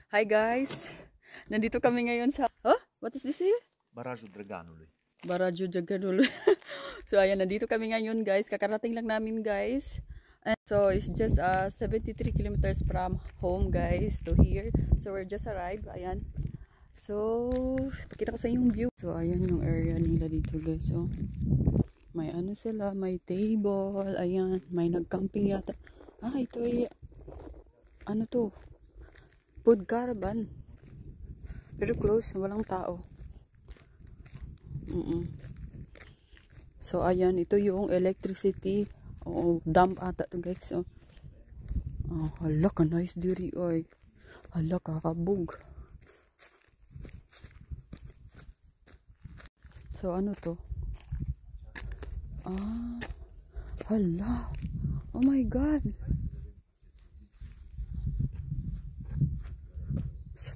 Hi guys! Nandito kami ngayon sa... Oh? What is this here? Barrage Draganului. Barrage Draganului. So ayan, nandito kami ngayon guys. Kakarating lang namin guys. And so it's just 73 kilometers from home guys to here. So we're just arrived. Ayan. So, pakita ko sa yung view. So ayan yung area nila dito guys. So, may ano sila, may table. Ayan, may nag-camping yata. Ito ay... Ano to? Food caravan. Pero close, walang tao. So ayan, ito yung electricity. Dump ata to guys. So, hala ka nice diri oy. Hala kakabog. So ano to? Hala. Oh my god.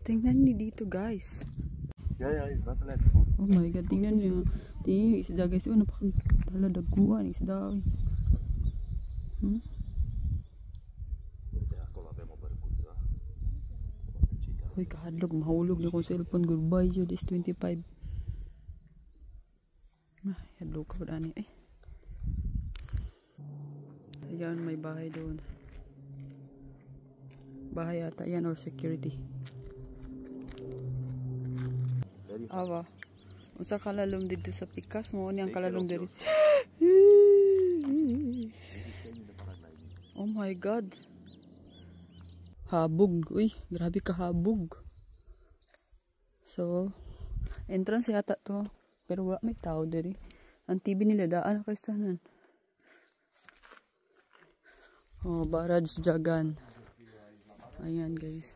Tingnan niyo dito guys. Ja, is not let food. Oh my god, tingnan niyo. Tingnan yung isda guys. Napakatala daguan isda. Uy, kahadlog. Mahulog na kong cellphone. Goodbye, Jud. Is 25. Hadlog ka pa dani. Ayan, may bahay doon. Bahay yata yan or security. Awa. Unsa kalalom dito sa pikas mo ni ang kalalom diri. Oh my god. Habog. Uy, grabe ka habog. So, entrance yata to. Pero wala may tao diri. Ang TV nila daan kay stanan. Oh, Barrage Jagan. Ayan guys.